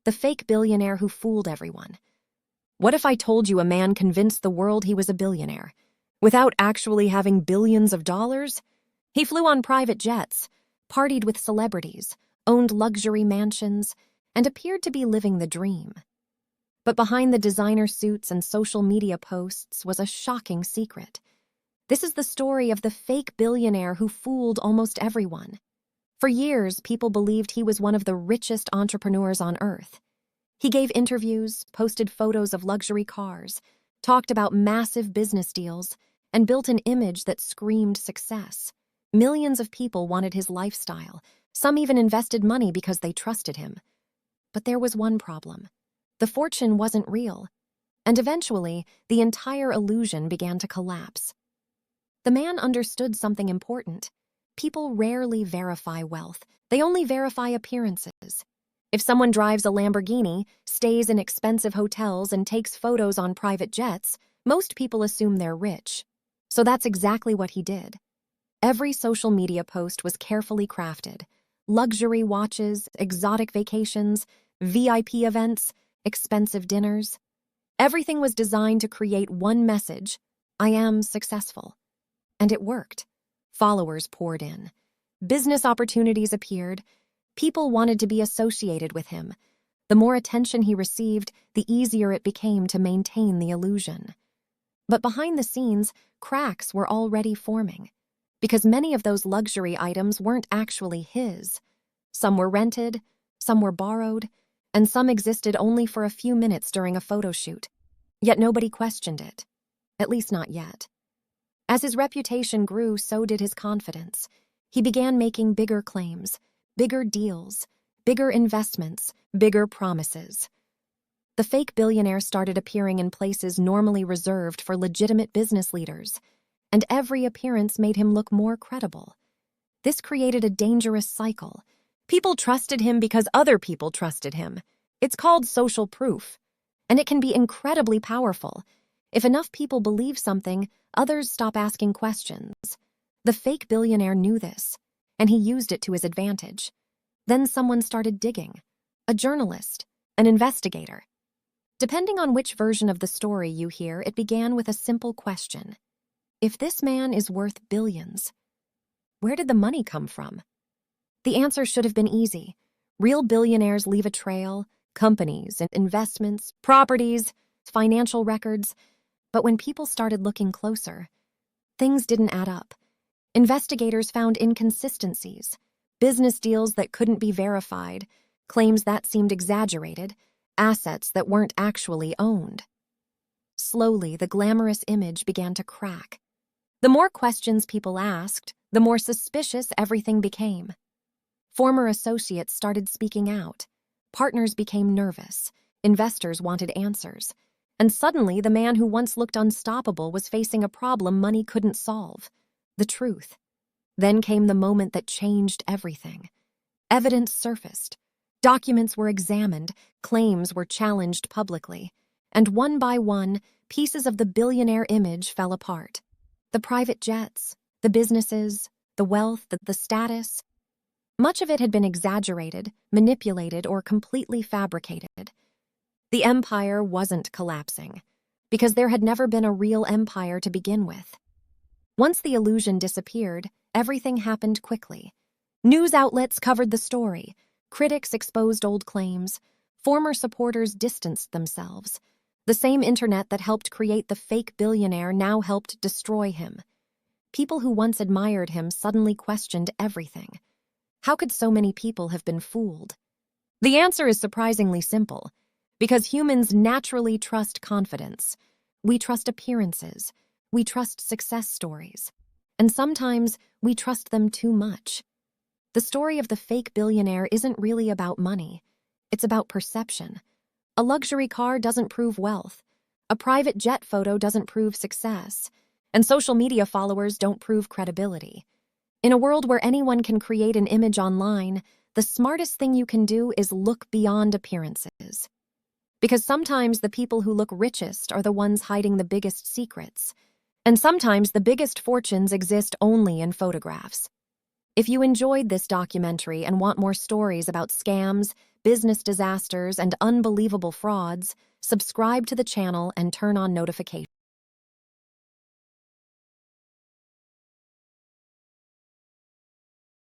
The fake billionaire who fooled everyone. What if I told you a man convinced the world he was a billionaire, without actually having billions of dollars? He flew on private jets, partied with celebrities, owned luxury mansions, and appeared to be living the dream. But behind the designer suits and social media posts was a shocking secret. This is the story of the fake billionaire who fooled almost everyone. For years, people believed he was one of the richest entrepreneurs on earth. He gave interviews, posted photos of luxury cars, talked about massive business deals, and built an image that screamed success. Millions of people wanted his lifestyle. Some even invested money because they trusted him. But there was one problem. The fortune wasn't real, and eventually, the entire illusion began to collapse. The man understood something important. People rarely verify wealth. They only verify appearances. If someone drives a Lamborghini, stays in expensive hotels, and takes photos on private jets, most people assume they're rich. So that's exactly what he did. Every social media post was carefully crafted. Luxury watches, exotic vacations, VIP events, expensive dinners. Everything was designed to create one message: I am successful. And it worked. Followers poured in. Business opportunities appeared. People wanted to be associated with him. The more attention he received, the easier it became to maintain the illusion. But behind the scenes, cracks were already forming, because many of those luxury items weren't actually his. Some were rented, some were borrowed, and some existed only for a few minutes during a photo shoot. Yet nobody questioned it. At least not yet. As his reputation grew, so did his confidence. He began making bigger claims, bigger deals, bigger investments, bigger promises. The fake billionaire started appearing in places normally reserved for legitimate business leaders, and every appearance made him look more credible. This created a dangerous cycle. People trusted him because other people trusted him. It's called social proof, and it can be incredibly powerful. If enough people believe something, others stop asking questions. The fake billionaire knew this, and he used it to his advantage. Then someone started digging. A journalist, an investigator. Depending on which version of the story you hear, it began with a simple question. If this man is worth billions, where did the money come from? The answer should have been easy. Real billionaires leave a trail: companies and investments, properties, financial records. But when people started looking closer, things didn't add up. Investigators found inconsistencies, business deals that couldn't be verified, claims that seemed exaggerated, assets that weren't actually owned. Slowly, the glamorous image began to crack. The more questions people asked, the more suspicious everything became. Former associates started speaking out. Partners became nervous. Investors wanted answers. And suddenly, the man who once looked unstoppable was facing a problem money couldn't solve: the truth. Then came the moment that changed everything. Evidence surfaced. Documents were examined, claims were challenged publicly, and one by one, pieces of the billionaire image fell apart. The private jets, the businesses, the wealth, the status. Much of it had been exaggerated, manipulated, or completely fabricated. The empire wasn't collapsing, because there had never been a real empire to begin with. Once the illusion disappeared, everything happened quickly. News outlets covered the story. Critics exposed old claims. Former supporters distanced themselves. The same internet that helped create the fake billionaire now helped destroy him. People who once admired him suddenly questioned everything. How could so many people have been fooled? The answer is surprisingly simple. Because humans naturally trust confidence. We trust appearances. We trust success stories. And sometimes we trust them too much. The story of the fake billionaire isn't really about money. It's about perception. A luxury car doesn't prove wealth. A private jet photo doesn't prove success. And social media followers don't prove credibility. In a world where anyone can create an image online, the smartest thing you can do is look beyond appearances. Because sometimes the people who look richest are the ones hiding the biggest secrets. And sometimes the biggest fortunes exist only in photographs. If you enjoyed this documentary and want more stories about scams, business disasters, and unbelievable frauds, subscribe to the channel and turn on notifications.